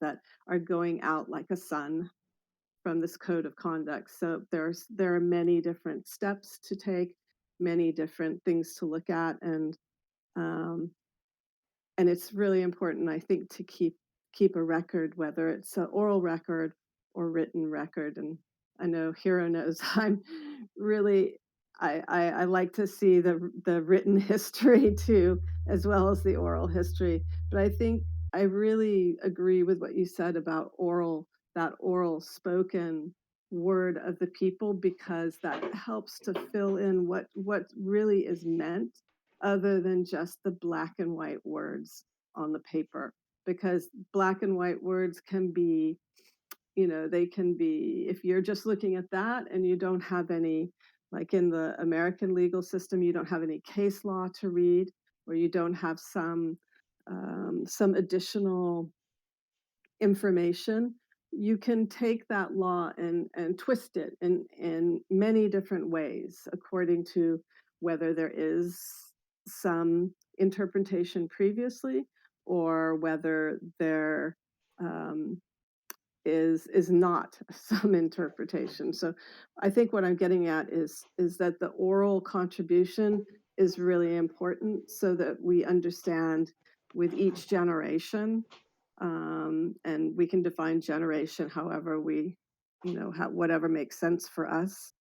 that are going out like a sun from this code of conduct. So there are many different steps to take, many different things to look at, um, and it's really important, I think, to keep a record, whether it's an oral record or written record. And I know Hiro knows I'm really I like to see the written history too, as well as the oral history. But I think I really agree with what you said about that oral spoken word of the people, because that helps to fill in what really is meant, other than just the black and white words on the paper. Because black and white words can be, they can be, if you're just looking at that and you don't have any, like in the American legal system, you don't have any case law to read, or you don't have some additional information, you can take that law and twist it in many different ways, according to whether there is some interpretation previously, or whether there um, is not some interpretation. So I think what I'm getting at is that the oral contribution is really important, so that we understand with each generation, and we can define generation however we, whatever makes sense for us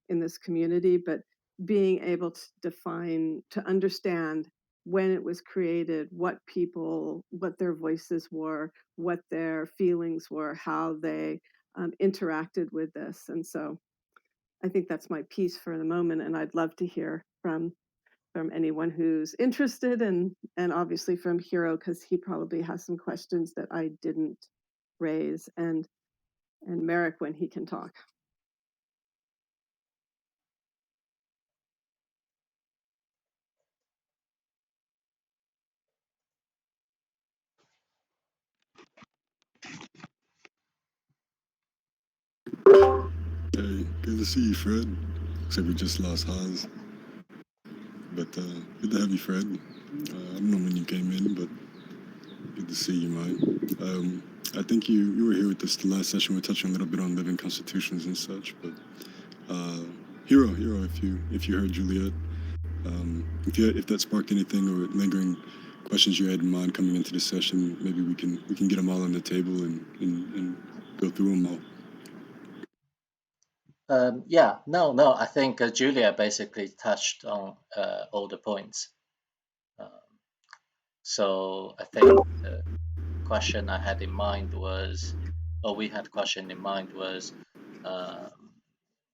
in this community. But being able to define, to understand when it was created, what their voices were, what their feelings were, how they interacted with this. And so I think that's my piece for the moment, and I'd love to hear from anyone who's interested, and obviously from Hiro, because he probably has some questions that I didn't raise, and Merrick when he can talk. Hey, good to see you, Fred. Looks like we just lost Hans, but good to have you, Fred. I don't know when you came in, but good to see you, man. I think you were here with us the last session. We touched a little bit on living constitutions and such, but Hiro, if you heard Juliet, if that sparked anything or lingering questions you had in mind coming into the session, maybe we can get them all on the table and go through them all. Yeah, no, I think Julia basically touched on all the points. Um, so I think the question I had in mind was, or we had question in mind was, um,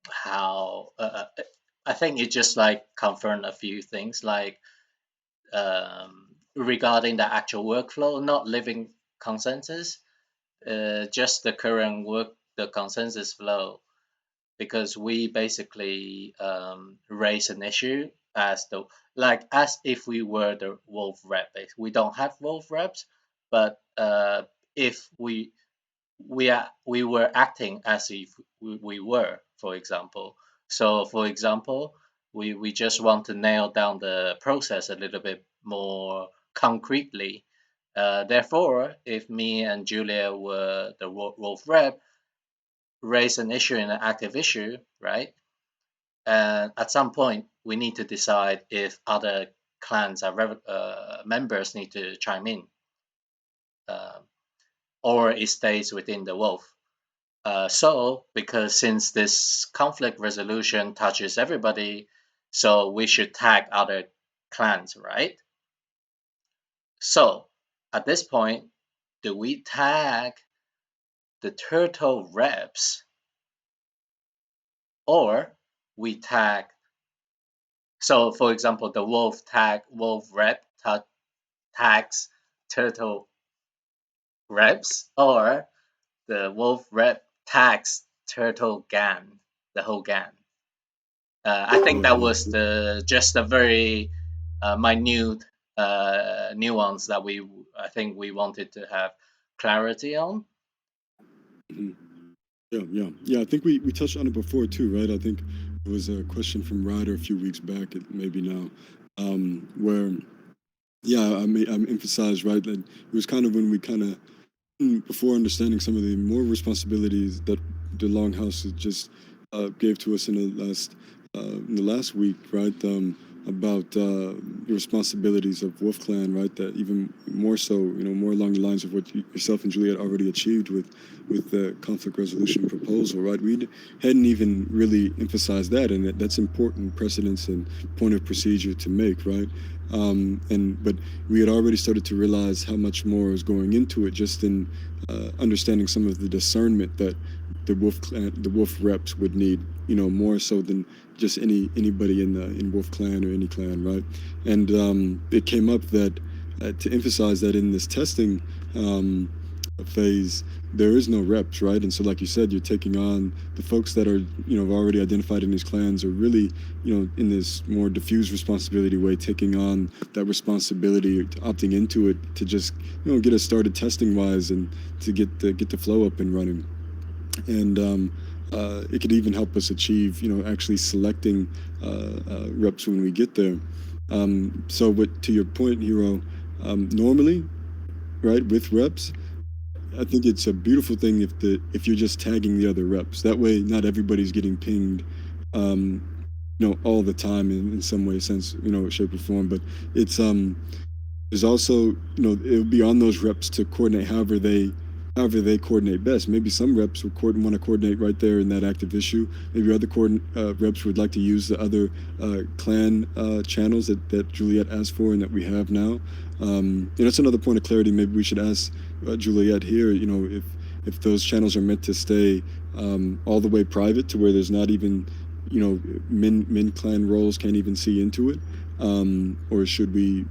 how I think it just like confirmed a few things, like regarding the actual workflow, not living consensus, just the current work, the consensus flow, because we basically raise an issue as the as if we were the wolf rep. We don't have wolf reps, but if we were acting as if we were, for example. So, for example, we just want to nail down the process a little bit more concretely. Therefore, if me and Julia were the wolf rep, raise an issue in an active issue, right? And at some point, we need to decide if other clans or members need to chime in, uh, or it stays within the wolf. So, because since this conflict resolution touches everybody, so we should tag other clans, right? So, at this point, do we tag the turtle reps, or we tag? So, for example, the wolf rep tags turtle reps, or the wolf rep tags turtle gang, the whole gang. I think Yeah, that yeah. was the just a very minute nuance that I think we wanted to have clarity on. Mhm. Yeah. I think we touched on it before too, right? I think it was a question from Ryder a few weeks back, maybe now, where yeah, I emphasized right that it was kind of when we kind of before understanding some of the more responsibilities that the Longhouse just gave to us in the last week, right? About the responsibilities of Wolf Clan, right? That even more so, more along the lines of what yourself and Juliet already achieved with the conflict resolution proposal, right? We hadn't even really emphasized that, and that's important precedence and point of procedure to make, right? But we had already started to realize how much more was going into it, just in understanding some of the discernment that the Wolf reps would need, more so than just anybody in Wolf Clan or any clan, right? And it came up that to emphasize that in this testing phase, there is no reps, right? And so, like you said, you're taking on the folks that are, already identified in these clans, are really, in this more diffuse responsibility way, taking on that responsibility, opting into it to just, get us started testing wise and to get the flow up and running. And it could even help us achieve, actually selecting reps when we get there. So, but to your point, Hero, normally, right, with reps, I think it's a beautiful thing if you're just tagging the other reps. That way, not everybody's getting pinged, um, all the time in some way, sense, shape or form. But it's there's also, it would be on those reps to coordinate however they coordinate best. Maybe some reps would want to coordinate right there in that active issue. Maybe other reps would like to use the other clan channels that Juliet asked for and that we have now. That's another point of clarity. Maybe we should ask Juliet here, if those channels are meant to stay all the way private to where there's not even, min clan roles can't even see into it. Or should we,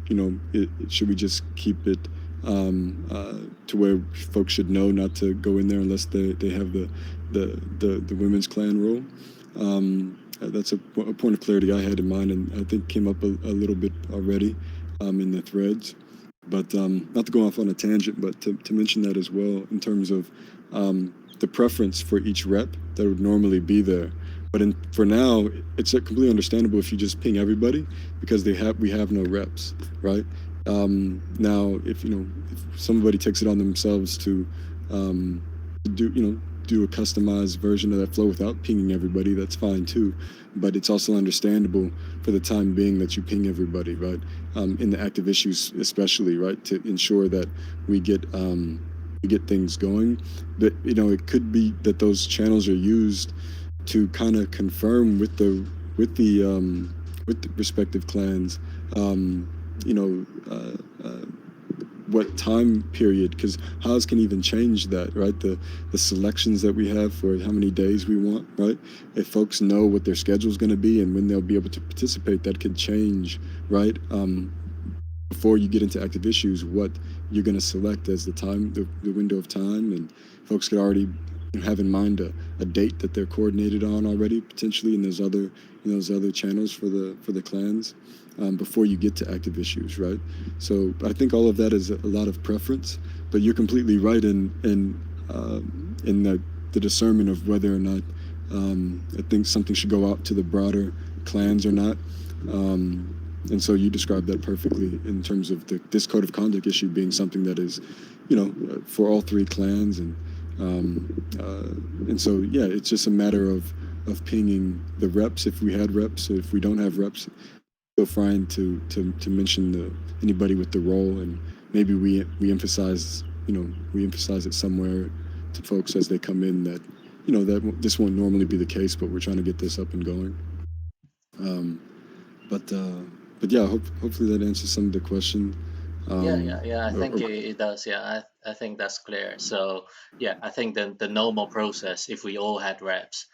should we just keep it to where folks should know not to go in there unless they have the women's clan role? That's a point of clarity I had in mind, and I think came up a little bit already in the threads. But not to go off on a tangent, but to mention that as well in terms of the preference for each rep that would normally be there. But for now, it's completely understandable if you just ping everybody because we have no reps, right? Now, if somebody takes it on themselves to do a customized version of that flow without pinging everybody, that's fine too. But it's also understandable for the time being that you ping everybody, right? In the active issues, especially, right, to ensure that we get things going. But it could be that those channels are used to kind of confirm with the respective clans, what time period, because Haas can even change that, right? The selections that we have for how many days we want, right? If folks know what their schedule is going to be and when they'll be able to participate, that could change, right? Before you get into active issues, what you're going to select as the window of time, and folks could already have in mind a date that they're coordinated on already, potentially in those other channels for the clans, before you get to active issues, right? So I think all of that is a lot of preference, but you're completely right in the discernment of whether or not I think something should go out to the broader clans or not. And so you described that perfectly in terms of this code of conduct issue being something that is, for all three clans, and so yeah, it's just a matter of pinging the reps if we had reps. If we don't have reps, feel free to mention anybody with the role, and maybe we emphasize it somewhere to folks as they come in that that this won't normally be the case, but we're trying to get this up and going. But yeah, hopefully that answers some of the question. Yeah. I think it does. Yeah, I think that's clear. So yeah, I think the normal process, if we all had reps,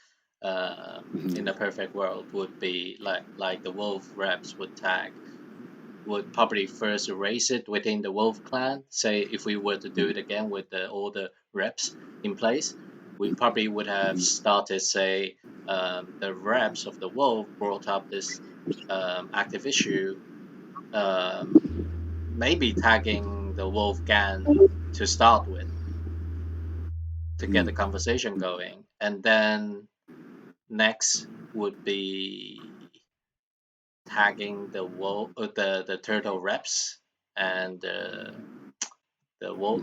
in a perfect world, would be like the wolf reps would probably first erase it within the wolf clan. Say if we were to do it again with all the reps in place, we probably would have started, say, the reps of the wolf brought up this active issue, maybe tagging the wolf gang to start with to get the conversation going, and then next would be tagging the wolf, the turtle reps, and the wolf,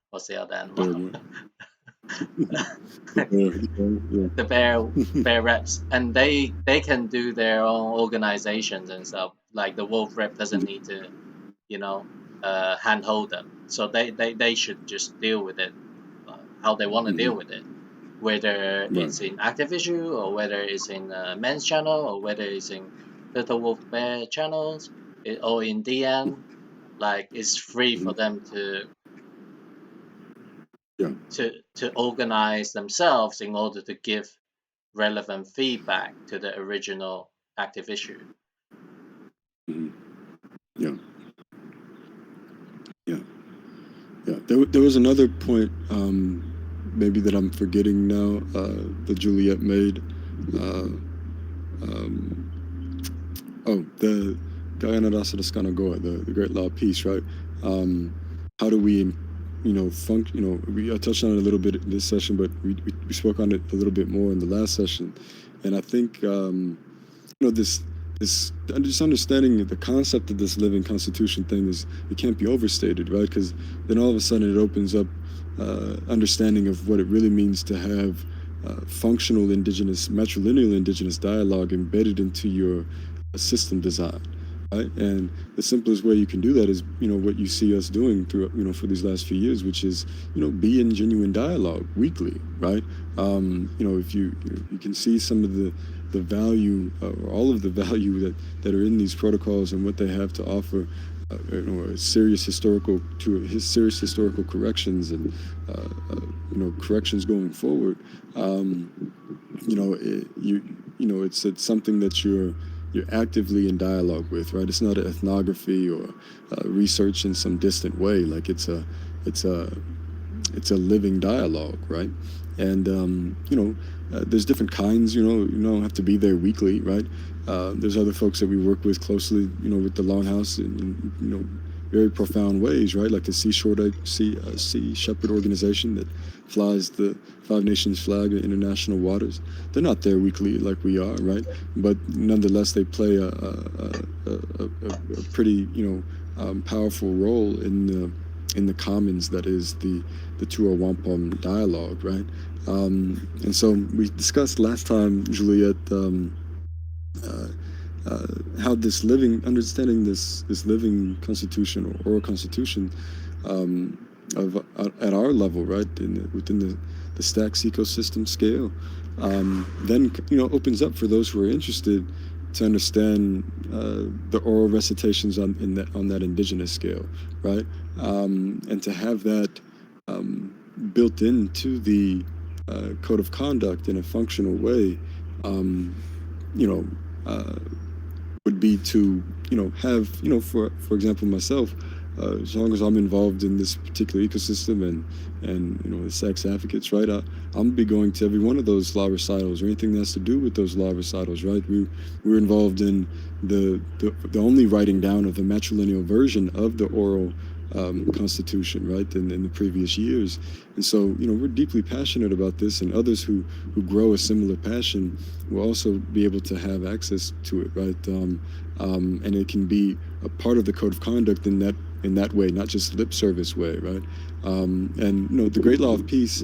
what's the other animal? Yeah. The bear reps, and they can do their own organizations and stuff. Like the wolf rep doesn't need to, handhold them. So they should just deal with it how they want to deal with it, whether Right. it's in Active Issue or whether it's in Men's channel or whether it's in Turtle Wolf Bear channels or in DN. Like it's free for them Yeah. to organize themselves in order to give relevant feedback to the original Active Issue. Yeah. Yeah. Yeah. There was another point, maybe that I'm forgetting now, that Juliet made. The Gayanadasa Skanagoa, the Great Law of Peace, right? How do we, I touched on it a little bit in this session, but we spoke on it a little bit more in the last session. And I think, this just understanding the concept of this living constitution thing it can't be overstated, right? Because then all of a sudden it opens up understanding of what it really means to have functional indigenous, matrilineal indigenous dialogue embedded into your system design, right? And the simplest way you can do that is, what you see us doing through, for these last few years, which is, be in genuine dialogue weekly, right? If you can see some of the value, or all of the value that are in these protocols and what they have to offer, serious historical corrections and corrections going forward. It's something that you're actively in dialogue with, right? It's not an ethnography or research in some distant way. Like it's a living dialogue, right? And there's different kinds. You don't have to be there weekly, right? There's other folks that we work with closely, with the Longhouse in very profound ways, right? Like the Sea Shepherd organization that flies the Five Nations flag in international waters. They're not there weekly like we are, right? But nonetheless, they play a pretty powerful role in the commons that is the Tua Wampum dialogue, right? And so we discussed last time, Juliet, how this understanding this living constitution or oral constitution at our level, right, within the Stacks ecosystem scale, then opens up for those who are interested to understand the oral recitations on that indigenous scale, right, and to have that built into the code of conduct in a functional way, would be to have for example myself, as long as I'm involved in this particular ecosystem and the Stacks advocates, right, I'm gonna be going to every one of those law recitals or anything that has to do with those law recitals, right? We're involved in the only writing down of the matrilineal version of the oral constitution, right, in the previous years. And so we're deeply passionate about this, and others who grow a similar passion will also be able to have access to it, right? And it can be a part of the code of conduct in that way, not just lip service way, right? And the Great Law of Peace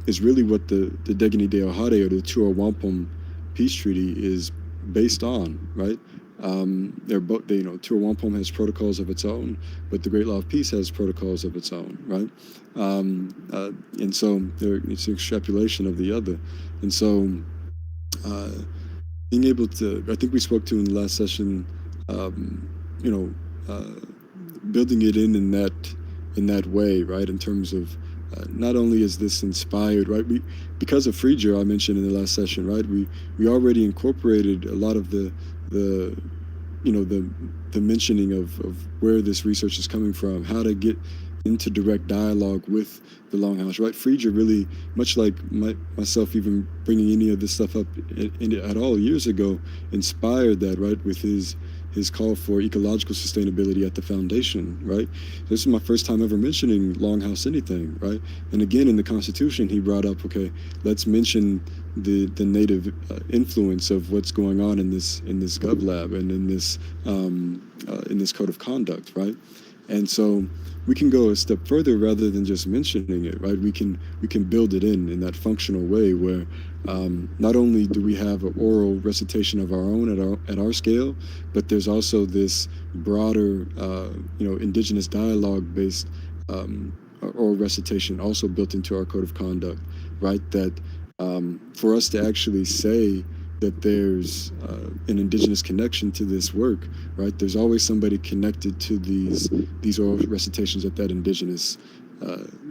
is really what the Degini de Ohade, or the Tua Wampum Peace Treaty, is based on, right? They're both, Tua Wampum has protocols of its own, but the Great Law of Peace has protocols of its own, right? And so it's an extrapolation of the other. And so being able to, I think we spoke to in the last session, building it in that way, right? In terms of not only is this inspired, right? Because of Frege, I mentioned in the last session, right? We already incorporated a lot of the mentioning of where this research is coming from, how to get into direct dialogue with the Longhouse, right? Frege really, much like myself, even bringing any of this stuff up at all years ago, inspired that, right, with his call for ecological sustainability at the foundation, right? This is my first time ever mentioning Longhouse anything, right? And again, in the Constitution, he brought up, okay, let's mention the native influence of what's going on in this GovLab and in this code of conduct, right? And so we can go a step further rather than just mentioning it, right? We can build it in that functional way where not only do we have an oral recitation of our own at our scale, but there's also this broader, indigenous dialogue based oral recitation also built into our code of conduct, right? That for us to actually say that there's an indigenous connection to this work, right? There's always somebody connected to these oral recitations at that indigenous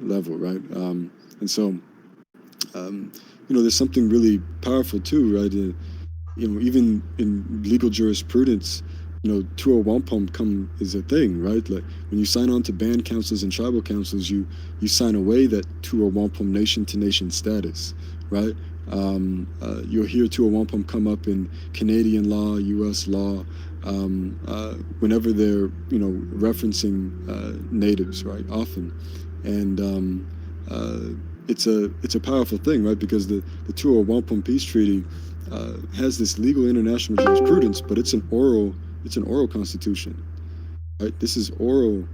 level, right? And so, there's something really powerful too, right? Even in legal jurisprudence, Tua Wampum come is a thing, right? Like when you sign on to band councils and tribal councils, you sign away that Tua Wampum nation to nation status, right? You'll hear Tua Wampum come up in Canadian law, U.S. law, whenever they're referencing natives, right? Often, and it's a powerful thing, right? Because the Tua Wampum Peace Treaty has this legal international jurisprudence, but it's an oral constitution, right? This is oral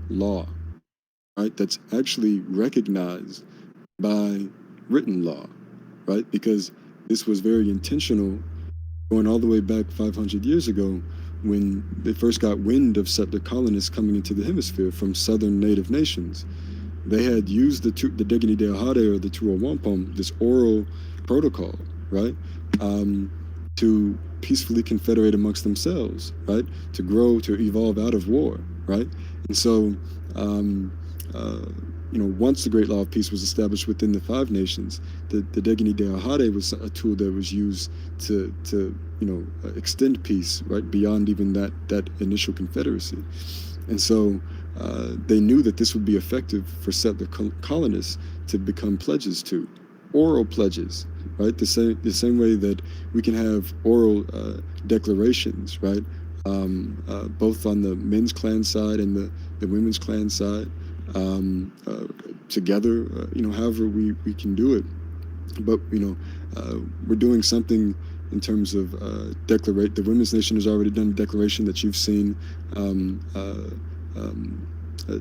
law, right? That's actually recognized by written law, right? Because this was very intentional, going all the way back 500 years ago when they first got wind of settler colonists coming into the hemisphere from southern native nations. They had used the Degini de Ahade or the Tua Wampum, this oral protocol, right, to peacefully confederate amongst themselves, right, to grow, to evolve out of war, right, and so, once the Great Law of Peace was established within the Five Nations, the Degini de Ahade was a tool that was used to extend peace, right, beyond even that initial confederacy, and so they knew that this would be effective for settler colonists to become pledges to, oral pledges, right? The same way that we can have oral declarations, right? Both on the men's clan side and the women's clan side, together, however we can do it. But we're doing something in terms of declarate. The Women's Nation has already done a declaration that you've seen,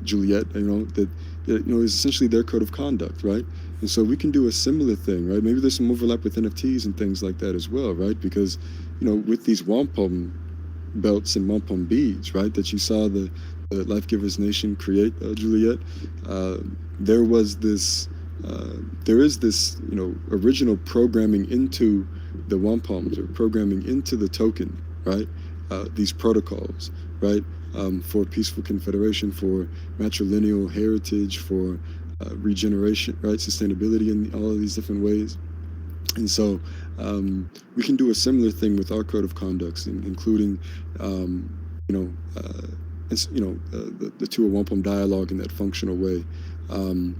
Juliet. That is essentially their code of conduct, right? And so we can do a similar thing, right? Maybe there's some overlap with NFTs and things like that as well, right? Because with these wampum belts and wampum beads, right, that you saw the Life Givers Nation create, Juliet, there was this. There is this, original programming into the wampums or programming into the token, right? These protocols, right? For peaceful confederation, for matrilineal heritage, for regeneration, right? Sustainability in all of these different ways. And so we can do a similar thing with our code of conducts, including, the Tua Wampum dialogue in that functional way. And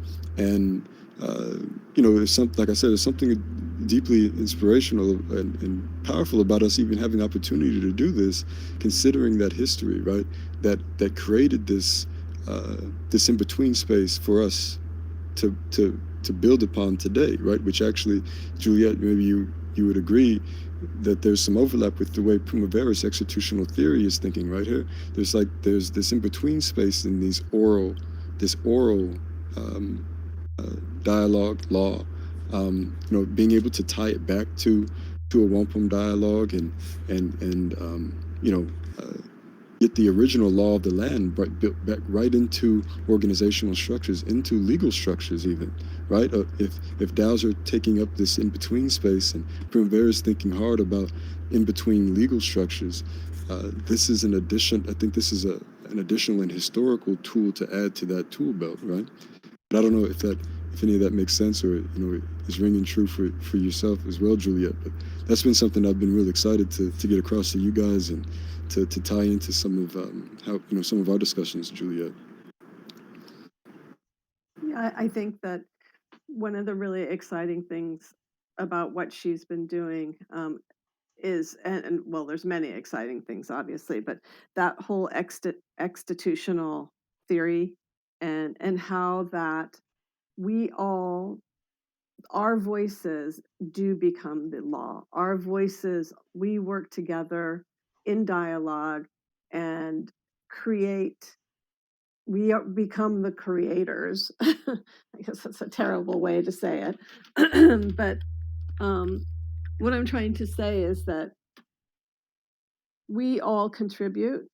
there's something, like I said, there's something deeply inspirational and powerful about us even having the opportunity to do this, considering that history, right? That created this this in between space for us to build upon today, right? Which actually, Juliet, maybe you would agree that there's some overlap with the way Primavera's executional theory is thinking, right here. There's this in between space in this oral dialogue law, being able to tie it back to a wampum dialogue and get the original law of the land built back right into organizational structures, into legal structures even, right? If DAOs are taking up this in-between space and Primavera is thinking hard about in-between legal structures, this is an addition. I think this is an additional and historical tool to add to that tool belt, right? But I don't know if any of that makes sense or is ringing true for yourself as well, Juliet. But that's been something I've been really excited to get across to you guys and to tie into some of how some of our discussions, Juliet. Yeah, I think that one of the really exciting things about what she's been doing is, and well, there's many exciting things, obviously, but that whole exstitutional theory and how that we all, our voices do become the law. Our voices, we work together in dialogue and create. Become the creators. I guess that's a terrible way to say it. But what I'm trying to say is that we all contribute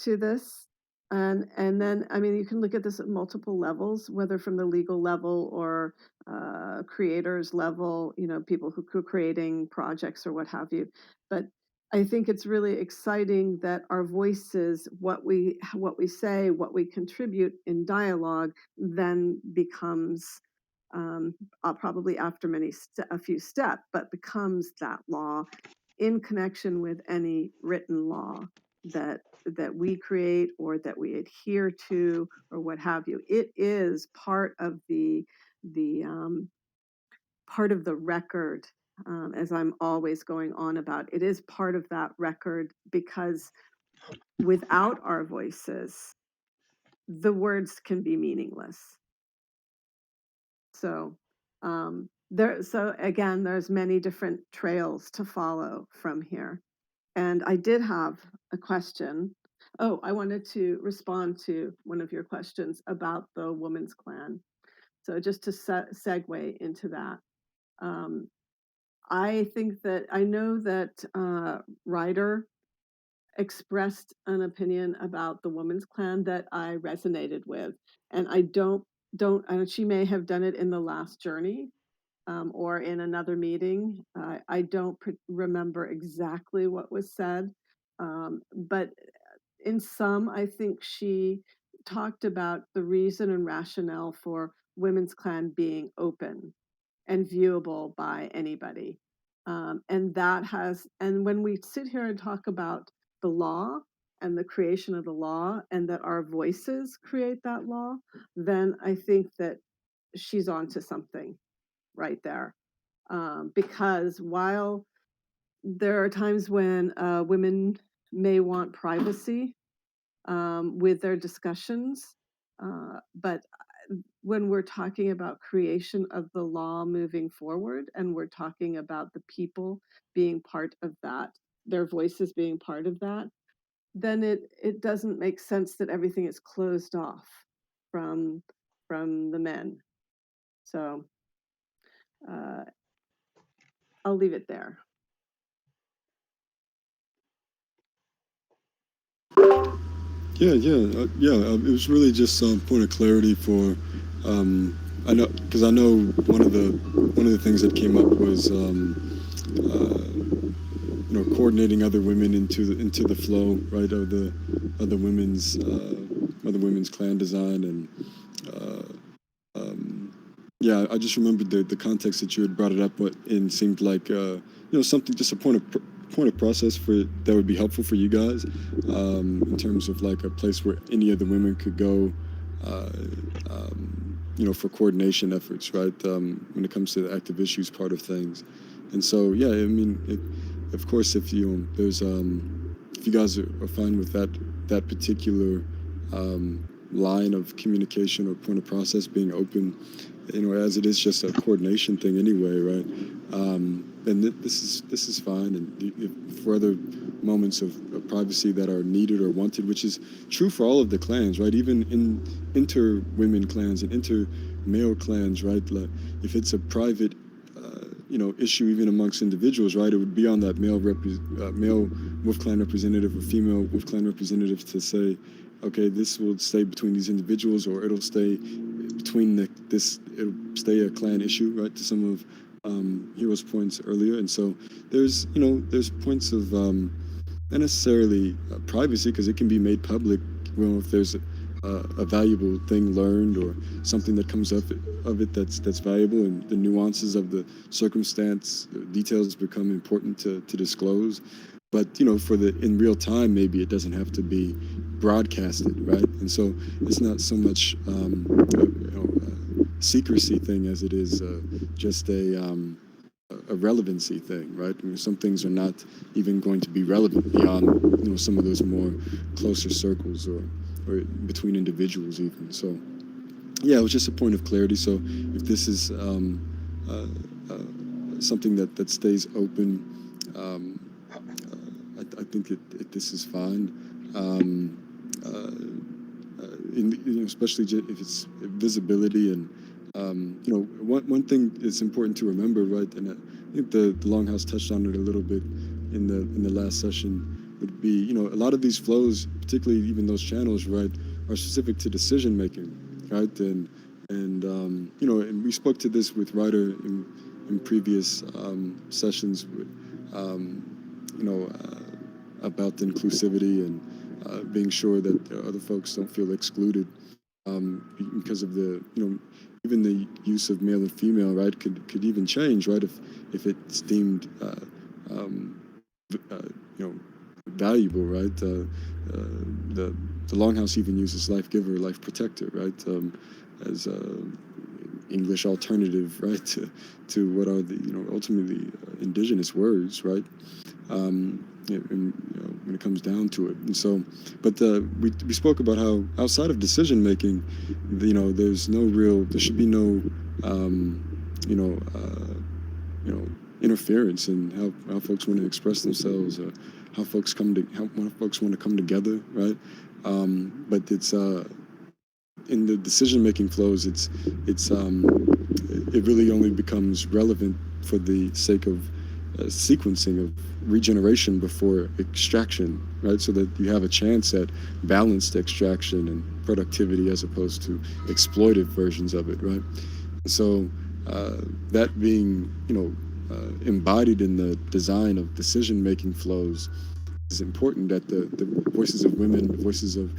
to this. And then, I mean, you can look at this at multiple levels, whether from the legal level or creators level, people who are creating projects or what have you. But I think it's really exciting that our voices, what we say, what we contribute in dialogue, then becomes probably after a few steps, but becomes that law in connection with any written law that we create or that we adhere to or what have you. It is part of the part of the record, as I'm always going on about. It is part of that record because without our voices, the words can be meaningless. So so again, there's many different trails to follow from here. And I did have a question. Oh, I wanted to respond to one of your questions about the Women's Clan. So just to segue into that, I think that I know that Ryder expressed an opinion about the Women's Clan that I resonated with, and I don't. She may have done it in the last journey, or in another meeting. I don't remember exactly what was said, but in some, I think she talked about the reason and rationale for Women's Clan being open and viewable by anybody. And when we sit here and talk about the law and the creation of the law and that our voices create that law, then I think that she's onto something right there. Because while there are times when women may want privacy with their discussions, but when we're talking about creation of the law moving forward and we're talking about the people being part of that, their voices being part of that, then it doesn't make sense that everything is closed off from the men. So I'll leave it there. Yeah, it was really just some point of clarity for. I know because I know one of the things that came up was coordinating other women into the flow, right, of the women's clan design. And yeah, I just remembered the context that you had brought it up, and seemed like something, just a point of process that would be helpful for you guys, in terms of like a place where any of the women could go, for coordination efforts, right, when it comes to the active issues part of things. And so, yeah, I mean, of course, if you guys are fine with that particular line of communication or point of process being open, as it is just a coordination thing anyway, right? And this is fine. And for other moments of privacy that are needed or wanted, which is true for all of the clans, right? Even in inter-women clans and inter-male clans, right? Like, if it's a private issue even amongst individuals, right? It would be on that male Wolf Clan representative or female Wolf Clan representative to say, okay, this will stay between these individuals, or it'll stay between it'll stay a clan issue, right? To some of Hero's points earlier. And so there's points of not necessarily privacy, because it can be made public, if there's a valuable thing learned or something that comes up of it that's valuable, and the nuances of the circumstance, details become important to disclose. But for in real time, maybe it doesn't have to be broadcasted, right? And so it's not so much secrecy thing as it is just a relevancy thing, right? I mean, some things are not even going to be relevant beyond some of those more closer circles or between individuals even. So yeah, it was just a point of clarity. So if this is something that stays open, I think this is fine. especially if it's visibility and one thing that's important to remember, right? And I think the Longhouse touched on it a little bit in the last session. Would be a lot of these flows, particularly even those channels, right, are specific to decision making, right? And and we spoke to this with Ryder in previous sessions, about inclusivity and being sure that other folks don't feel excluded because of the even the use of male and female, right, could even change, right, if it's deemed valuable, right. The Longhouse even uses life giver, life protector, right, as English alternative, right, to what are the ultimately indigenous words, right. When it comes down to it, and so, but we spoke about how outside of decision making, there should be no interference in how folks want to express themselves, or how folks want to come together, right. But it's in the decision making flows, it really only becomes relevant for the sake of sequencing of regeneration before extraction, right? So that you have a chance at balanced extraction and productivity as opposed to exploitive versions of it, right? So that being, embodied in the design of decision-making flows is important, that the voices of women, the voices of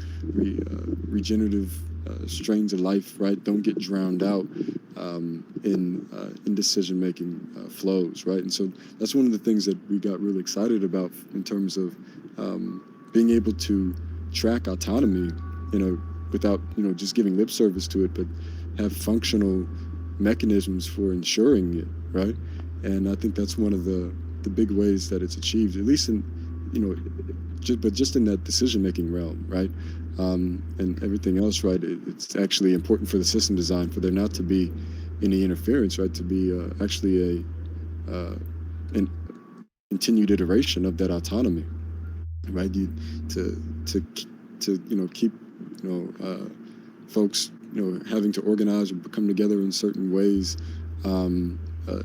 regenerative strains of life, right, don't get drowned out in decision-making flows, right? And so that's one of the things that we got really excited about in terms of being able to track autonomy, without just giving lip service to it, but have functional mechanisms for ensuring it, right? And I think that's one of the big ways that it's achieved, at least in just in that decision-making realm, right? And everything else, right? It's actually important for the system design for there not to be any interference, right? To be actually a continued iteration of that autonomy, right? To keep folks having to organize or come together in certain ways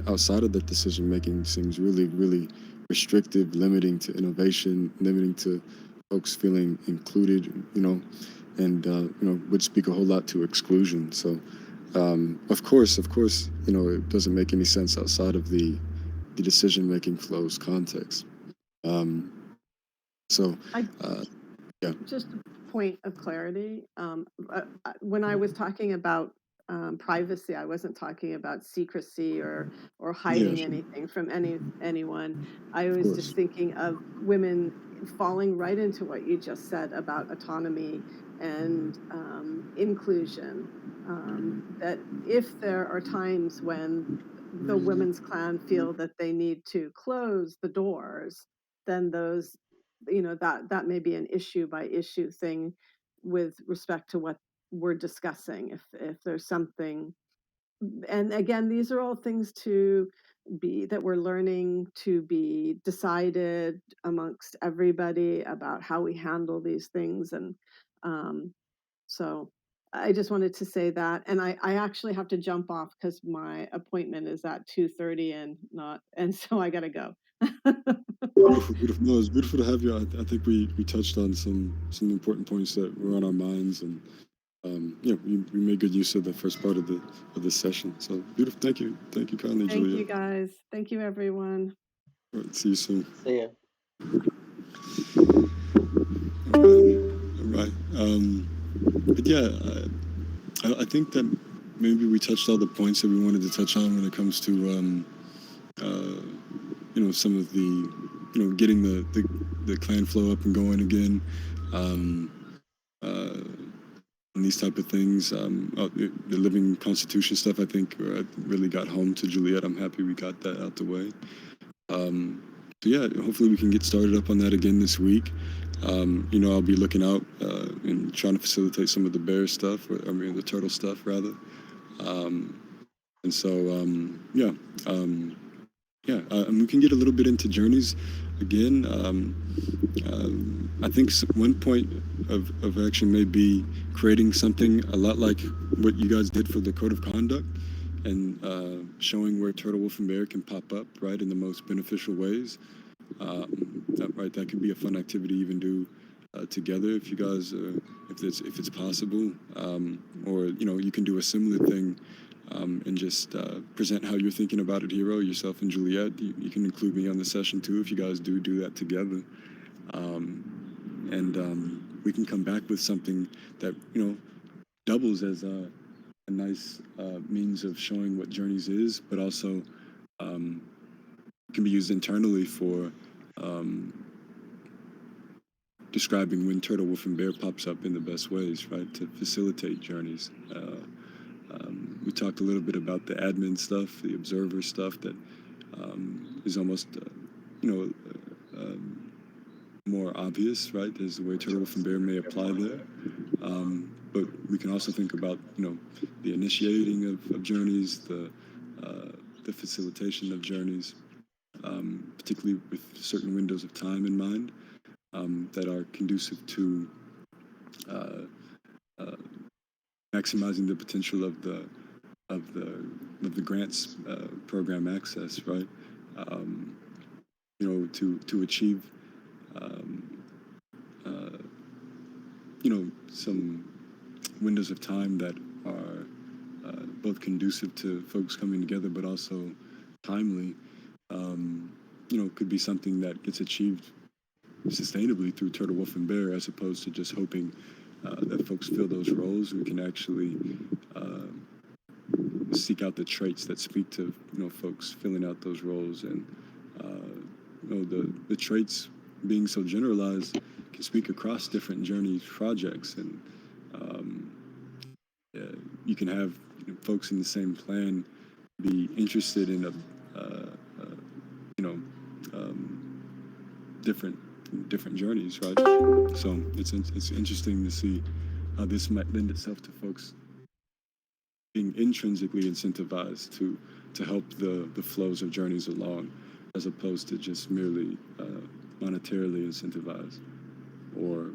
outside of that decision making seems really, really restrictive, limiting to innovation, limiting to folks feeling included, and would speak a whole lot to exclusion. So, of course, it doesn't make any sense outside of the decision-making flows context. So, yeah. Just a point of clarity. When I was talking about privacy, I wasn't talking about secrecy or hiding sure. anything from anyone. I was just thinking of women falling right into what you just said about autonomy and inclusion. That if there are times when the Women's Clan feel that they need to close the doors, then those, that may be an issue by issue thing with respect to what we're discussing. If there's something, and again, these are all things that we're learning to be decided amongst everybody about how we handle these things. And so I just wanted to say that. And I actually have to jump off because my appointment is at 2:30 and so I gotta go. Beautiful, beautiful. No, it's beautiful to have you. I think we touched on some important points that were on our minds, and we made good use of the first part of this session. So beautiful. Thank you, kindly, Thank Julia. you guys. Thank you, everyone. All right, see you soon. See ya. All right. But yeah, I think that maybe we touched all the points that we wanted to touch on when it comes to some of the getting the clan flow up and going again, and these type of things. The living constitution stuff, I think, really got home to Juliet. I'm happy we got that out the way. So yeah, hopefully we can get started up on that again this week. I'll be looking out and trying to facilitate some of the bear stuff, the turtle stuff rather. And so and we can get a little bit into journeys. again, I think one point of action may be creating something a lot like what you guys did for the code of conduct, and showing where turtle, wolf, and bear can pop up, right, in the most beneficial ways. That could be a fun activity to even do together if you guys, if it's possible, or you can do a similar thing. And just present how you're thinking about it, Hero, yourself and Juliet. You can include me on the session too if you guys do that together. And we can come back with something that, doubles as a nice means of showing what Journeys is, but also can be used internally for describing when Turtle, Wolf, and Bear pops up in the best ways, right, to facilitate Journeys. We talked a little bit about the admin stuff, the observer stuff that is almost, more obvious, right? There's the way Turtle, Wolf, and Bear may apply there. But we can also think about, the initiating of Journeys, the facilitation of Journeys, particularly with certain windows of time in mind that are conducive to maximizing the potential of the grants program access, right? To achieve some windows of time that are both conducive to folks coming together, but also timely. Could be something that gets achieved sustainably through Turtle, Wolf, and Bear, as opposed to just hoping that folks fill those roles. We can actually seek out the traits that speak to folks filling out those roles, and the traits being so generalized can speak across different Journeys projects, and you can have folks in the same plan be interested in different journeys, right? So it's interesting to see how this might lend itself to folks being intrinsically incentivized to help the flows of Journeys along, as opposed to just merely monetarily incentivized, or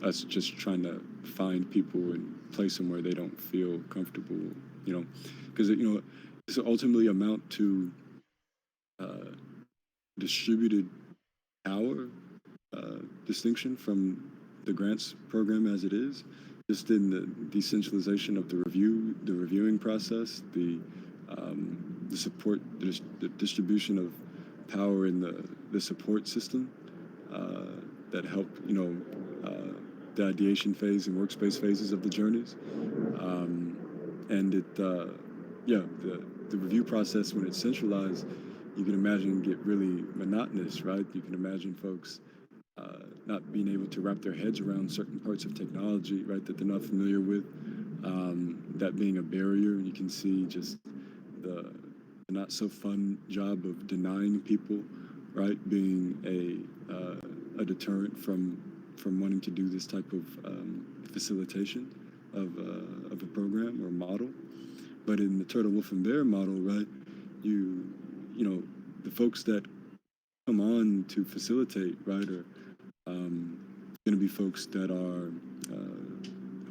us just trying to find people and place them where they don't feel comfortable, because this will ultimately amount to distributed power distinction from the grants program as it is, just in the decentralization of the reviewing process, the support, the distribution of power in the support system that help the ideation phase and workspace phases of the Journeys, and the review process, when it's centralized, you can imagine get really monotonous, right? You can imagine folks not being able to wrap their heads around certain parts of technology, right, that they're not familiar with, that being a barrier. You can see just the not so fun job of denying people, right, being a deterrent from wanting to do this type of facilitation of a program or model. But in the Turtle, Wolf, and Bear model, right, the folks that come on to facilitate, right, are going to be folks that are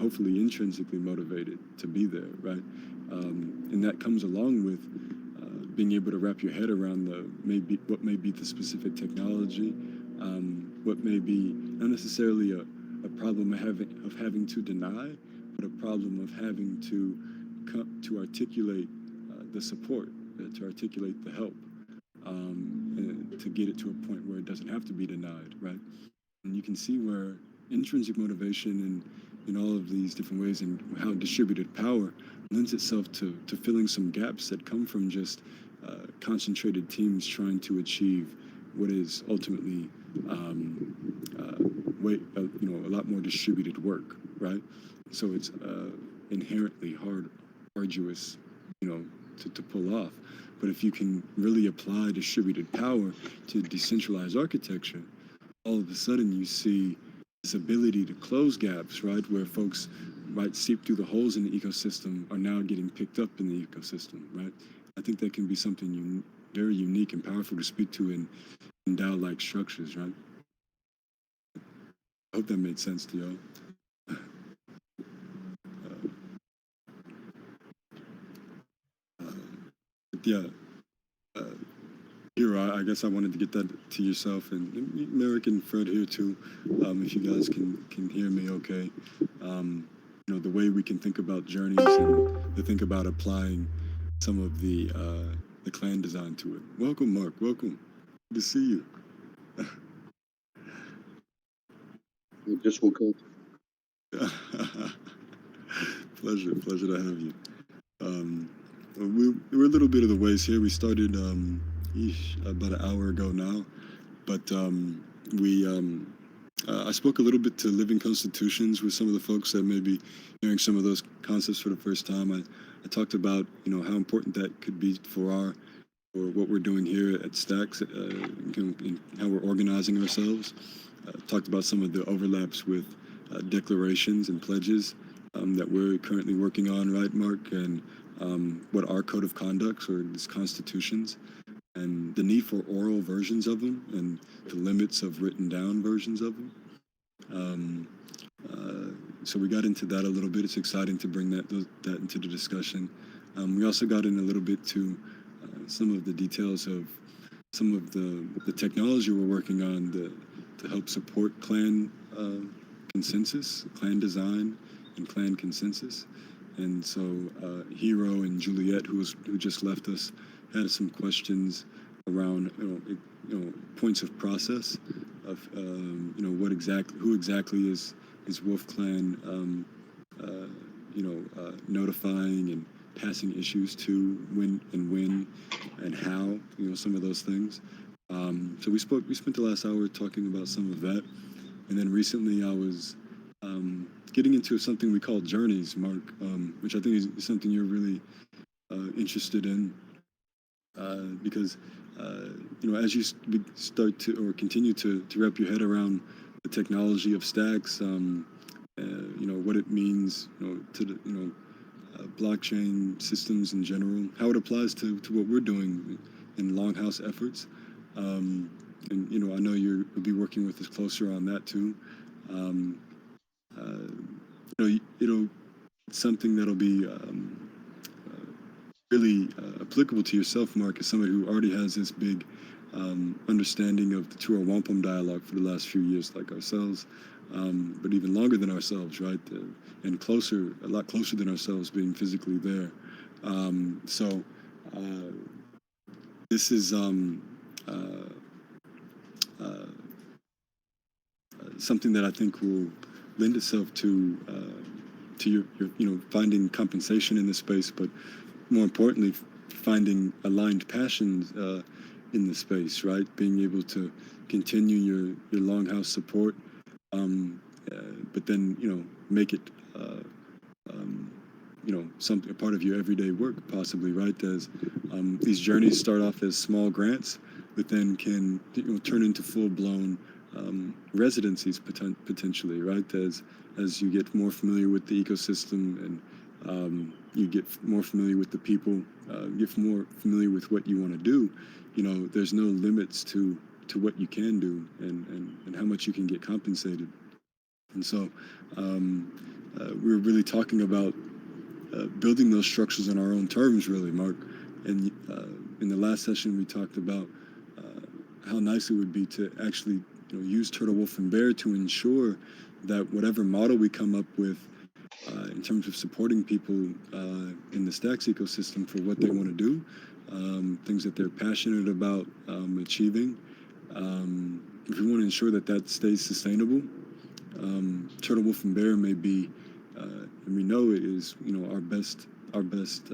hopefully intrinsically motivated to be there, right? And that comes along with being able to wrap your head around what may be the specific technology, what may be not necessarily a problem of having to deny, but a problem of having to articulate the support, to articulate the help, and to get it to a point where it doesn't have to be denied, right? And you can see where intrinsic motivation in all of these different ways, and how distributed power lends itself to filling some gaps that come from just concentrated teams trying to achieve what is ultimately a lot more distributed work, right? So it's inherently arduous, to pull off. But if you can really apply distributed power to decentralized architecture, all of a sudden you see this ability to close gaps, right, where folks might seep through the holes in the ecosystem are now getting picked up in the ecosystem, right? I think that can be something very unique and powerful to speak to in DAO-like structures, right? I hope that made sense to y'all. But yeah, Hero, I guess I wanted to get that to yourself, and Merrick and Fred here too, if you guys can hear me okay. You know, the way we can think about journeys and to think about applying some of the clan design to it. Welcome, Mark. Welcome. Good to see you. I just woke up. Pleasure to have you. We're a little bit of the ways here. We started about an hour ago now, but I spoke a little bit to living constitutions with some of the folks that may be hearing some of those concepts for the first time. I talked about, you know, how important that could be for what we're doing here at Stacks, and how we're organizing ourselves. Talked about some of the overlaps with declarations and pledges that we're currently working on, right, Mark? And what our code of conducts or these constitutions, and the need for oral versions of them, and the limits of written down versions of them. So we got into that a little bit. It's exciting to bring that into the discussion. We also got in a little bit to some of the details of some of the technology we're working on to help support clan consensus, clan design, and clan consensus. And so Hero and Juliet, who just left us, had some questions around points of process of who exactly is Wolf Clan notifying and passing issues to, when and how, some of those things. So we spent the last hour talking about some of that, and then recently I was getting into something we call journeys, Mark, which I think is something you're really interested in, because as you start to or continue to wrap your head around the technology of Stacks, what it means, to the blockchain systems in general, how it applies to what we're doing in Longhouse efforts, and I know you'll be working with us closer on that too. It's something that'll be really applicable to yourself, Mark, as somebody who already has this big understanding of the Tura Wampum dialogue for the last few years, like ourselves, but even longer than ourselves, right? And a lot closer than ourselves, being physically there. So this is something that I think will lend itself to your finding compensation in this space, but more importantly, finding aligned passions in the space, right? Being able to continue your Longhouse support, but then make it a part of your everyday work, possibly, right? As these journeys start off as small grants, but then can turn into full-blown residencies potentially, right? As you get more familiar with the ecosystem, and you get more familiar with the people, get more familiar with what you want to do, there's no limits to what you can do, and how much you can get compensated. And so we're really talking about building those structures on our own terms, really, Mark. And in the last session, we talked about how nice it would be to actually use Turtle, Wolf, and Bear to ensure that whatever model we come up with in terms of supporting people in the Stacks ecosystem for what they want to do, things that they're passionate about achieving, if we want to ensure that stays sustainable, Turtle, Wolf, and Bear may be, and we know it is, our best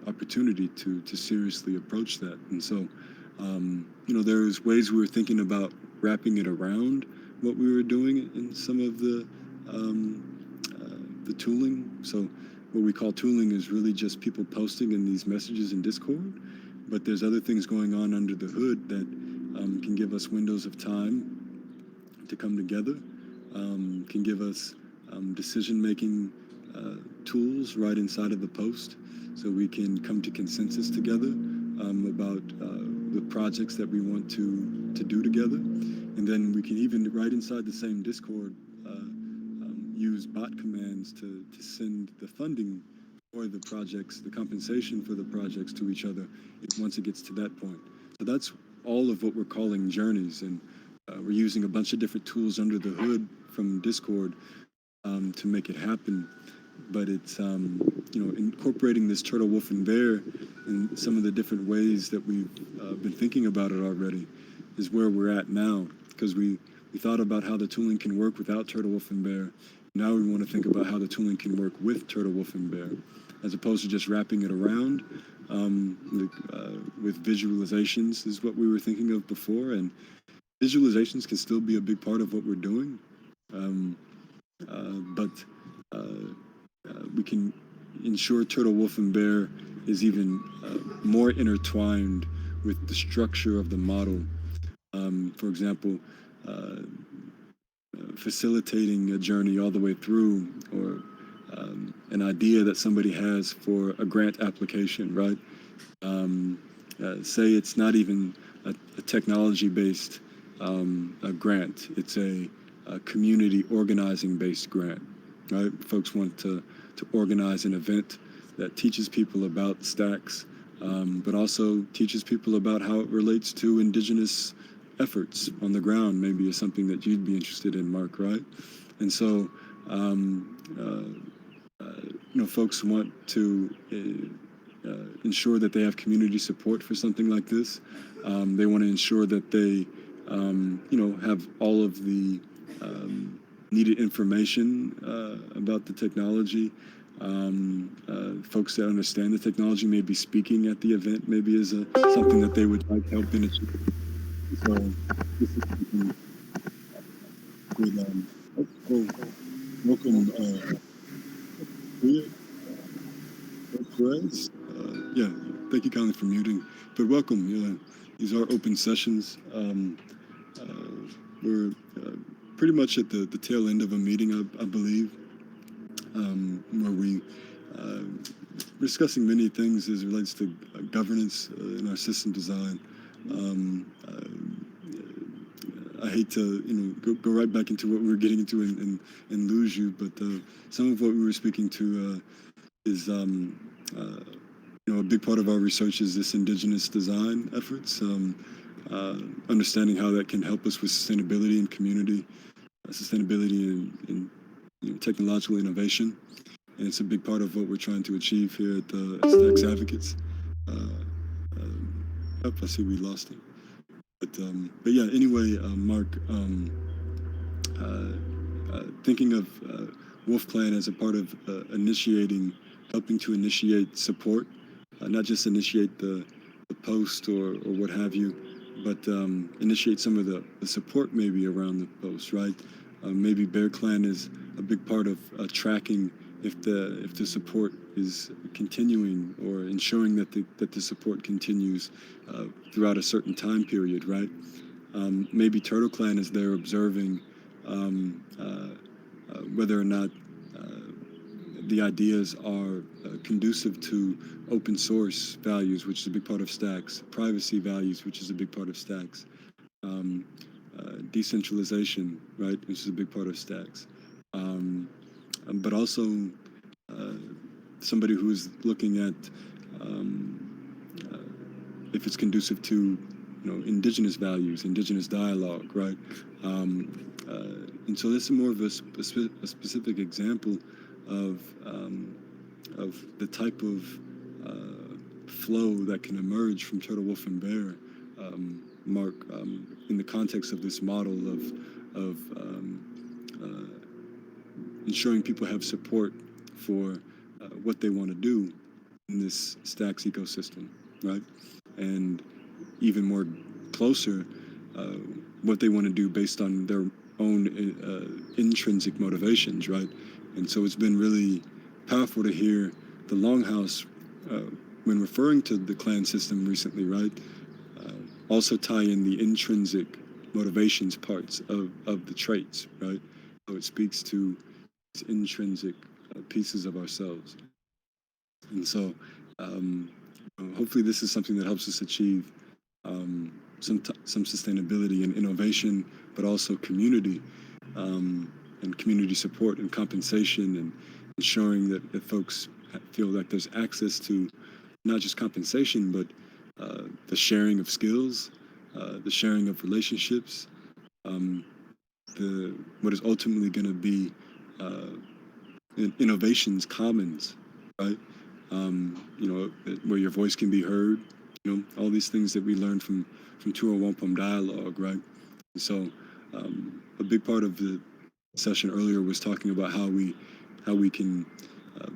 opportunity to seriously approach that. And so, there's ways we were thinking about wrapping it around what we were doing in some of the tooling. So what we call tooling is really just people posting in these messages in Discord, but there's other things going on under the hood that can give us windows of time to come together, can give us decision-making tools right inside of the post, so we can come to consensus together about the projects that we want to do together. And then we can even, right inside the same Discord, use bot commands to send the funding for the projects, the compensation for the projects to each other once it gets to that point. So that's all of what we're calling journeys. And we're using a bunch of different tools under the hood from Discord to make it happen. But it's, incorporating this turtle, wolf, and bear and some of the different ways that we've been thinking about it already is where we're at now. Because we thought about how the tooling can work without turtle, wolf, and bear. Now we want to think about how the tooling can work with turtle, wolf, and bear, as opposed to just wrapping it around with visualizations is what we were thinking of before. And visualizations can still be a big part of what we're doing. But we can ensure turtle, wolf, and bear is even more intertwined with the structure of the model. For example, facilitating a journey all the way through, or an idea that somebody has for a grant application, right? Say it's not even a technology-based grant, it's a community organizing-based grant, right? Folks want to organize an event that teaches people about stacks, but also teaches people about how it relates to indigenous efforts on the ground, maybe is something that you'd be interested in, Mark, right? And so, folks want to ensure that they have community support for something like this. They want to ensure that they, have all of the needed information about the technology. Folks that understand the technology may be speaking at the event, maybe is something that they would like help in achieving. So this is something with welcome Perez. Yeah, thank you kindly for muting. But welcome. Yeah, these are open sessions. We're pretty much at the tail end of a meeting, I believe, where we're discussing many things as it relates to governance in our system design. I hate to go right back into what we were getting into and lose you, but some of what we were speaking to is a big part of our research is this indigenous design efforts, understanding how that can help us with sustainability and community, sustainability and technological innovation. And it's a big part of what we're trying to achieve here at Stacks Advocates. I see we lost him. But yeah, anyway, Mark, thinking of Wolf Clan as a part of helping to initiate support, not just initiate the post or what have you, but initiate some of the support maybe around the post, right? Maybe Bear Clan is a big part of tracking if the support is continuing, or ensuring that the support continues throughout a certain time period, right? Maybe Turtle Clan is there observing whether or not the ideas are conducive to open source values, which is a big part of Stacks, privacy values, which is a big part of Stacks, decentralization, right, which is a big part of Stacks, but also somebody who's looking at if it's conducive to indigenous values, indigenous dialogue, right? And so this is more of a specific example of the type of flow that can emerge from Turtle, Wolf, and Bear, Mark, in the context of this model of ensuring people have support for what they want to do in this Stacks ecosystem, right? And even more closer, what they want to do based on their own intrinsic motivations, right? And so it's been really powerful to hear the Longhouse, when referring to the clan system recently, right, also tie in the intrinsic motivations parts of the traits, right? So it speaks to these intrinsic pieces of ourselves. And so hopefully this is something that helps us achieve some sustainability and innovation, but also community and community support and compensation, and ensuring that folks feel like there's access to not just compensation, but the sharing of skills, the sharing of relationships, what is ultimately going to be innovations commons, right? Where your voice can be heard, all these things that we learned from 201 Dialogue, right? And so a big part of the session earlier was talking about how we can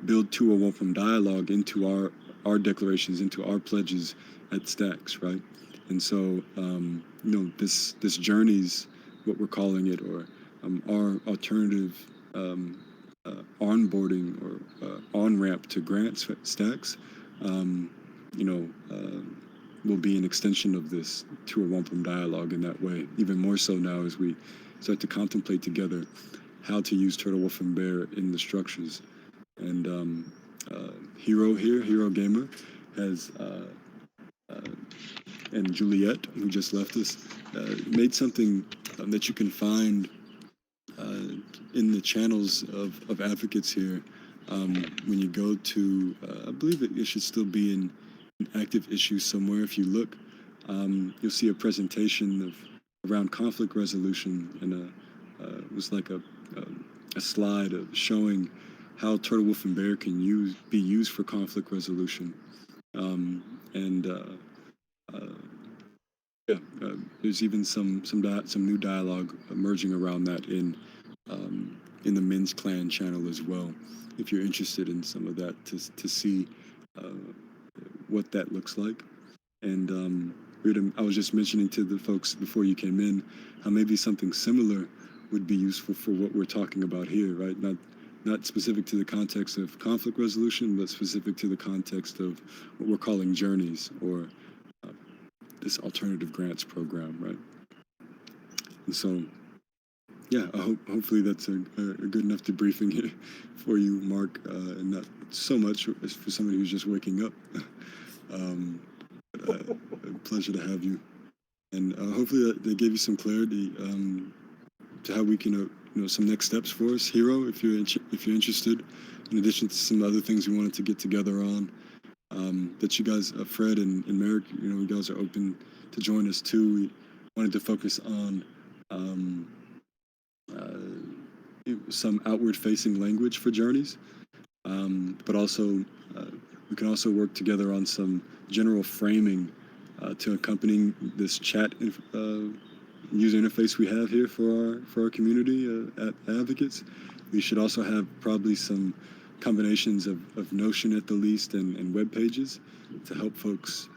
build 201 Dialogue into our declarations, into our pledges at Stacks, right? And so this journey's what we're calling it, or our alternative onboarding or on-ramp to grants Stacks, will be an extension of this 201 Dialogue in that way, even more so now as we start to contemplate together how to use Turtle Wolf and Bear in the structures. And Hero Gamer has and Juliet, who just left us, made something that you can find in the channels of advocates here. When you go to, I believe it should still be in an active issue somewhere. If you look, you'll see a presentation around conflict resolution, and it was like a slide of showing how Turtle Wolf and Bear can be used for conflict resolution. There's even some new dialogue emerging around that in the Men's Clan channel as well, if you're interested in some of that, to see what that looks like. And I was just mentioning to the folks before you came in how maybe something similar would be useful for what we're talking about here, right? Not specific to the context of conflict resolution, but specific to the context of what we're calling journeys, or this alternative grants program, right? And so, yeah, hopefully that's a good enough debriefing here for you, Mark, and not so much as for somebody who's just waking up. A pleasure to have you, and hopefully that gave you some clarity to how we can, some next steps for us, Hero, if you're interested. In addition to some other things we wanted to get together on, that you guys, Fred and Merrick, you guys are open to join us too. We wanted to focus on some outward-facing language for journeys, but also we can also work together on some general framing to accompanying this chat user interface we have here for our community at Advocates. We should also have probably some combinations of Notion at the least, and web pages to help folks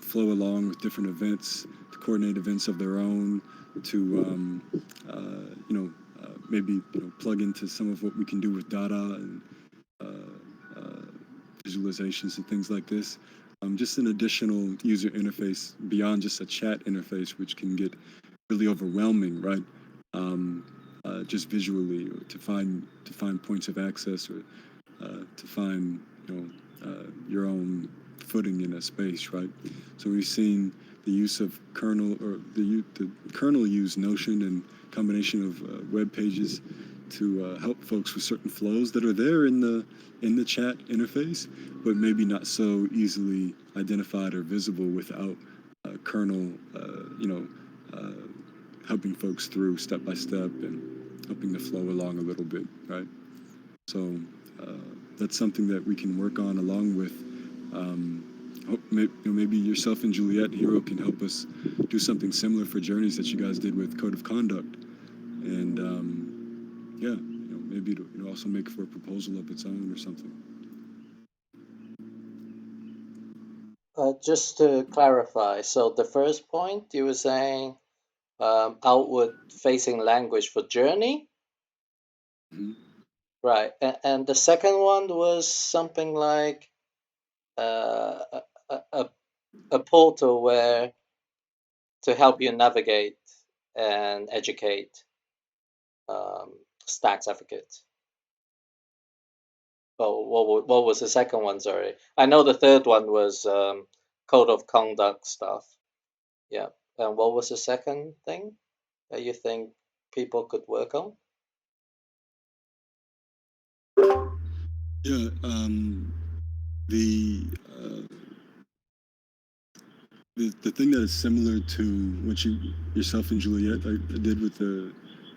flow along with different events, to coordinate events of their own, to maybe plug into some of what we can do with data and visualizations and things like this. Just an additional user interface beyond just a chat interface, which can get really overwhelming, right? Just visually, or to find points of access, or to find your own footing in a space, right? So we've seen the use of kernel, or the kernel use Notion and combination of web pages to help folks with certain flows that are there in the chat interface, but maybe not so easily identified or visible without kernel, helping folks through step by step and helping the flow along a little bit, right? So that's something that we can work on, along with maybe yourself and Juliet, Hero, can help us do something similar for journeys that you guys did with Code of Conduct. And maybe it'll also make for a proposal of its own or something. Just to clarify, so the first point you were saying outward-facing language for journey, right? And the second one was something like a portal where to help you navigate and educate Stacks Advocates. Oh, what was the second one? Sorry, I know the third one was Code of Conduct stuff. Yeah. And what was the second thing that you think people could work on? Yeah, the, uh, the thing that is similar to what you yourself and Juliet did with the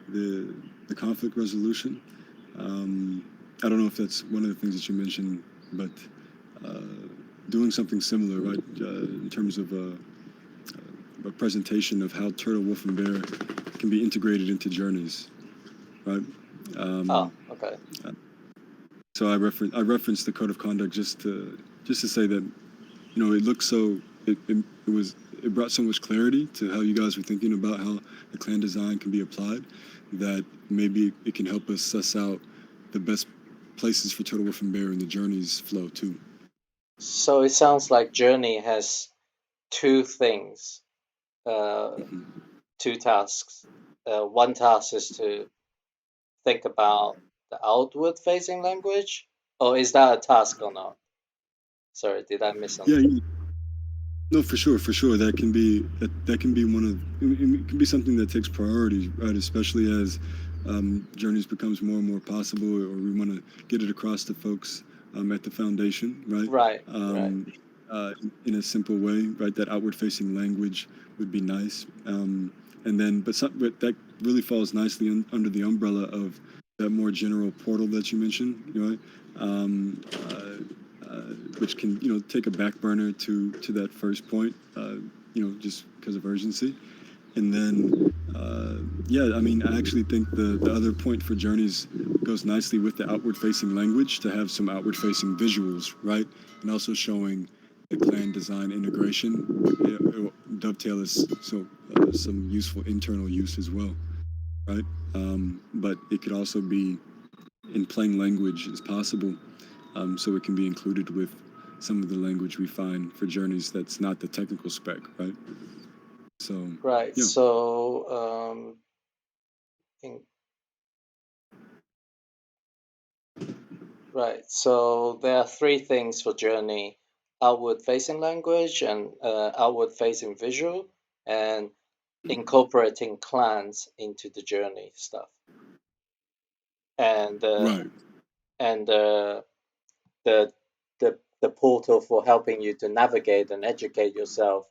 the conflict resolution. I don't know if that's one of the things that you mentioned, but uh, doing something similar, right? In terms of a presentation of how Turtle, Wolf, and Bear can be integrated into journeys, right? Oh, okay. So I referenced the code of conduct just to say that, you know, it looks so it brought so much clarity to how you guys were thinking about how the clan design can be applied, that maybe it can help us suss out the best places for Turtle, Wolf, and Bear in the journeys flow too. So it sounds like Journey has two things, Mhm. two tasks. One task is to think about the outward facing language, or is that a task or not? Sorry, did I miss Yeah, something? no, for sure, for sure. That can be one of it can be something that takes priority, right? Especially as journeys becomes more and more possible, or we want to get it across to folks at the foundation, right? Right, right, Um, in a simple way, right? That outward-facing language would be nice, and then, but that really falls nicely under the umbrella of that more general portal that you mentioned, right? Um, which can, you know, take a back burner to that first point, you know, just because of urgency. And then, yeah, I mean, I actually think the other point for journeys goes nicely with the outward facing language, to have some outward facing visuals, right? And also showing the clan design integration. It will dovetail as some useful internal use as well, right? But it could also be in plain language as possible, so it can be included with some of the language we find for journeys that's not the technical spec, right? So, right. yeah. So, in, right. So there are three things for Journey: outward facing language, and outward facing visual, and incorporating clans into the journey stuff. And Right. and the the portal for helping you to navigate and educate yourself,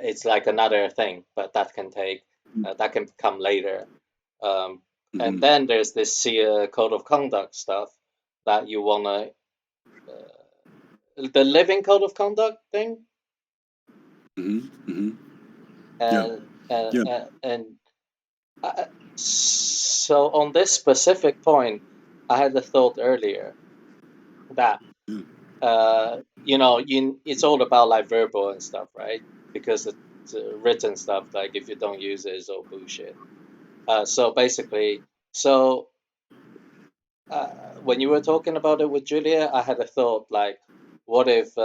it's like another thing, but that can take that can come later. um, and Mm-hmm. then there's this code of conduct stuff that you want to the living code of conduct thing. Mm-hmm. Mm-hmm. Yeah. and and Yeah. and, and so on this specific point, I had a thought earlier that Yeah. it's all about like verbal and stuff, right? Because it's written stuff, like if you don't use it, it's all bullshit. So basically, so when you were talking about it with Julia, I had a thought like, what if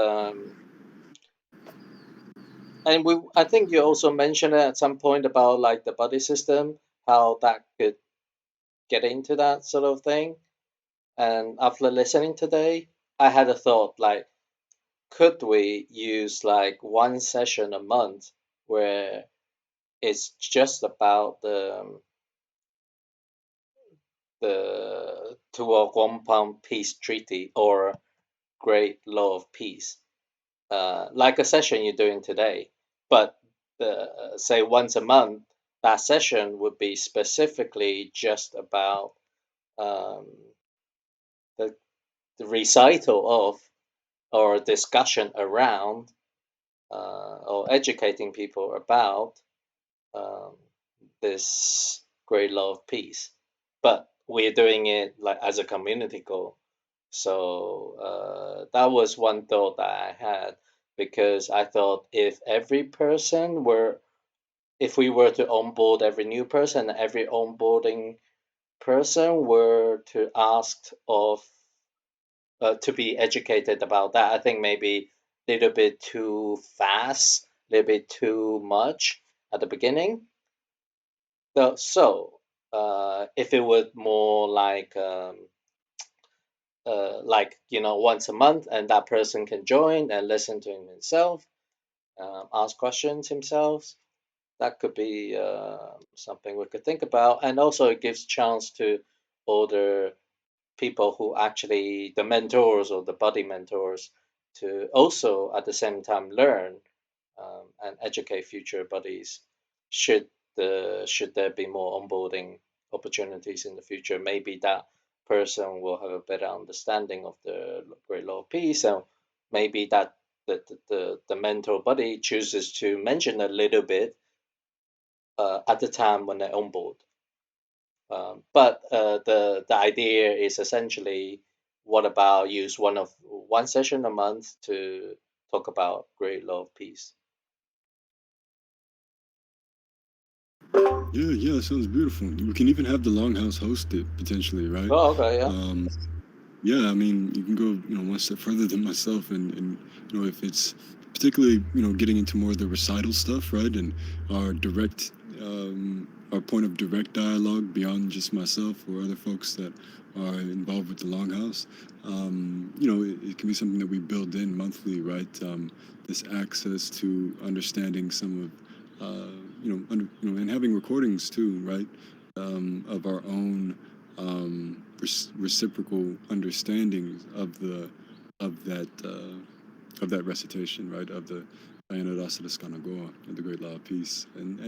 and I think you also mentioned it at some point about like the buddy system, how that could get into that sort of thing. And after listening today, I had a thought like, could we use like one session a month where it's just about the Tuawampam Peace Treaty or Great Law of Peace, like a session you're doing today, but say once a month, that session would be specifically just about um, the, the recital of or discussion around or educating people about um, this great law of peace. But we're doing it like as a community goal. So that was one thought that I had, because I thought if we were to onboard every new person, every onboarding person were to ask of to be educated about that, I think maybe a little bit too fast, a little bit too much at the beginning. So, if it were more like once a month, and that person can join and listen to him himself, ask questions himself. That could be something we could think about, and also it gives chance to older people who actually the mentors or the buddy mentors to also at the same time learn and educate future buddies. Should there be more onboarding opportunities in the future, maybe that person will have a better understanding of the Great Law of Peace, and maybe that the mentor buddy chooses to mention a little bit at the time when they're on board. But the idea is essentially, what about use one session a month to talk about Great Law of Peace? Yeah, that sounds beautiful. We can even have the Longhouse host it potentially, right? Oh, okay, yeah. Yeah, I mean, you can go, one step further than myself, and if it's particularly, getting into more of the recital stuff, right, and our point of direct dialogue beyond just myself or other folks that are involved with the Longhouse. It can be something that we build in monthly, right? This access to understanding some of, and having recordings too, right, of our own reciprocal understanding of that recitation, right, of the Ayana Rasa de Skanagoa, of the Great Law of Peace, and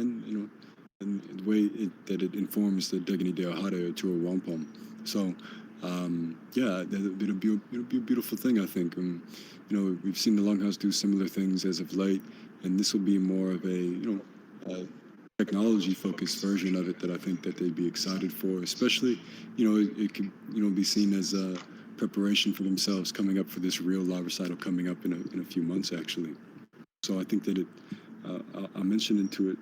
the way that it informs the Degani Deo Hare or Tua Wampum. So, it'll be a beautiful thing, I think. We've seen the Longhouse do similar things as of late, and this will be more of a technology-focused version of it that I think that they'd be excited for. Especially, it could be seen as a preparation for themselves coming up for this real law recital coming up in a few months, actually. So I think that I'll mention into it